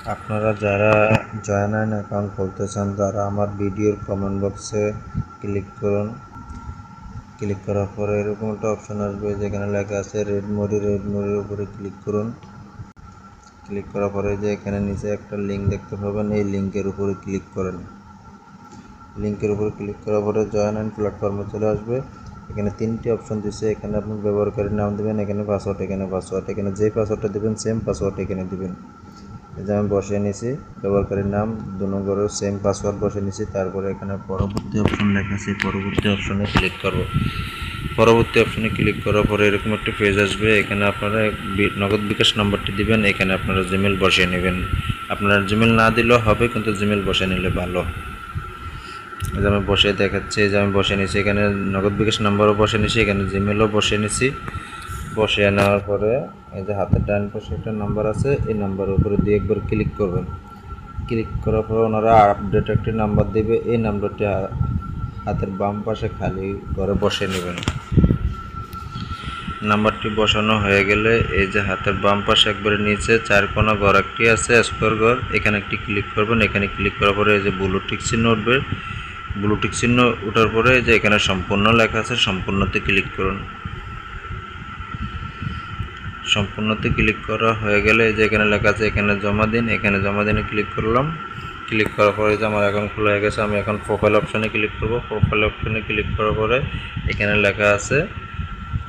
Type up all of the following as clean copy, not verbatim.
আপনারা যারা join account খুলতে চান তারা আমার ভিডিওর কমেন্ট বক্সে ক্লিক করুন। ক্লিক করার পরে এরকম একটা অপশন আসবে যেখানে লেখা আছে রেড মরির উপরে ক্লিক করুন। ক্লিক করার পরে যে এখানে নিচে একটা লিঙ্ক দেখতে পাবেন, এই লিঙ্কের উপরে ক্লিক করেন। লিঙ্কের উপরে ক্লিক করার পরে জয়েন প্ল্যাটফর্মে চলে আসবে। এখানে তিনটি অপশন দিচ্ছে, এখানে আপনি ব্যবহারকারীর নাম দেবেন, এখানে পাসওয়ার্ড, এখানে যে পাসওয়ার্ডটা দেবেন সেম পাসওয়ার্ড এখানে দেবেন। এই যে আমি বসিয়ে নিয়েছি ব্যবহারকারীর নাম, দু নম্বরেও সেম পাসওয়ার্ড বসিয়ে নিয়েছি। তারপরে এখানে পরবর্তী অপশন লেখা আছে, পরবর্তী অপশনে ক্লিক করব। পরবর্তী অপশনে ক্লিক করার পরে এরকম একটা পেজ আসবে, এখানে আপনারা নগদ বিকাশ নাম্বারটি দিবেন, এখানে আপনারা জিমেল বসিয়ে নেবেন। আপনারা জিমেল না দিলেও হবে, কিন্তু জিমেল বসিয়ে নিলে ভালো। এই যে আমি বসিয়ে দেখাচ্ছি, এই যে আমি বসিয়ে নিয়েছি, এখানে নগদ বিকাশ নাম্বারও বসিয়ে নিয়েছি, এখানে জিমেলও বসিয়ে নিয়েছি। বসিয়ে নেওয়ার পরে এই যে হাতের ডান পাশে একটা নাম্বার আছে, এই নাম্বারের উপরে দিয়ে একবার ক্লিক করবেন। ক্লিক করার পরে ওনারা আপডেট একটি নাম্বার দেবে, এই নাম্বারটি হাতের বাম পাশে খালি করে বসিয়ে নেবেন। নাম্বারটি বসানো হয়ে গেলে এই যে হাতের বাম পাশে একবারে নিচে চার কোণা ঘর একটি আছে, স্কোয়ার ঘর, এখানে একটি ক্লিক করবেন। এখানে ক্লিক করার পরে এই যে ব্লু টিক চিহ্ন উঠবে, ব্লু টিক চিহ্ন ওঠার পরে যে এখানে সম্পূর্ণ লেখা আছে, সম্পূর্ণতে ক্লিক করুন। সম্পূর্ণতে ক্লিক করা হয়ে গেলে যে এখানে লেখা আছে এখানে জমা দিন, এখানে জমা দিনে ক্লিক করলাম। ক্লিক করার পরে যে আমার অ্যাকাউন্ট খোলা হয়ে গেছে, আমি এখন প্রোফাইল অপশনে ক্লিক করব। প্রোফাইল অপশনে ক্লিক করার পরে এখানে লেখা আছে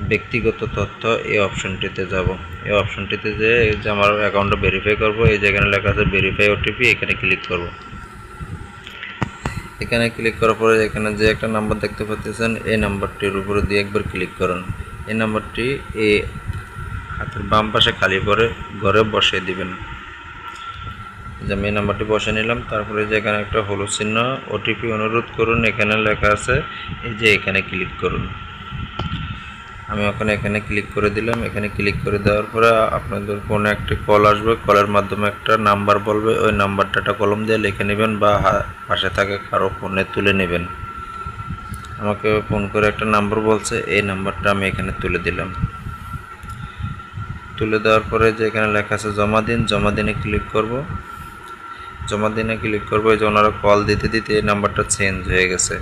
ব্যক্তিগত তথ্য, এই অপশনটিতে যাব। এই অপশনটিতে যে আমার অ্যাকাউন্টটা ভেরিফাই করব, এই যে এখানে লেখা আছে ভেরিফাই ওটিপি, এখানে ক্লিক করব। এখানে ক্লিক করার পরে এখানে যে একটা নাম্বার দেখতে পাচ্ছেন, এই নাম্বারটির উপরে দিয়ে একবার ক্লিক করুন। এই নাম্বারটি এই হাতের বাম পাশে খালি করে ঘরে বসিয়ে দিবেন। যে আমি এই নাম্বারটি বসিয়ে নিলাম। তারপরে যে এখানে একটা হলুদ চিহ্ন, ওটিপি অনুরোধ করুন, এখানে লেখা আছে, এই যে এখানে ক্লিক করুন। আমি এখানে ক্লিক করে দিলাম। এখানে ক্লিক করে দেওয়ার পরে আপনাদের ফোনে একটি কল আসবে, কলের মাধ্যমে একটা নাম্বার বলবে, ওই নাম্বারটা একটা কলম দিয়ে লিখে নেবেন বা পাশে থাকে কারো ফোনে তুলে নেবেন। আমাকে ফোন করে একটা নাম্বার বলছে, এই নাম্বারটা আমি এখানে তুলে দিলাম। তুলে দেওয়ার পরে যে এখানে লেখা আছে জমা দিন, জমা দিনে ক্লিক করব। জমা দিনে ক্লিক করবো, এই যে ওনারা কল দিতে দিতে এই নাম্বারটা চেঞ্জ হয়ে গেছে।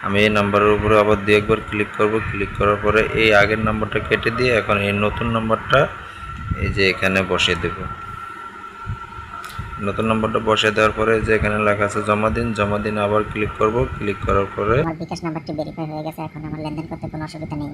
আমি এই নাম্বারের উপরে আবার দিয়ে একবার ক্লিক করব। ক্লিক করার পরে এই আগের নাম্বারটা কেটে দিয়ে এখন এই নতুন নাম্বারটা এই যে এখানে বসিয়ে দেব। নতুন নাম্বারটা বসিয়ে দেওয়ার পরে যে এখানে লেখা আছে জমা দিন, জমা দিন আবার ক্লিক করব। ক্লিক করার পরে আমার বিকাশ নাম্বারটি ভেরিফাই হয়ে গেছে, এখন আমার লেনদেন করতে কোনো অসুবিধা নেই।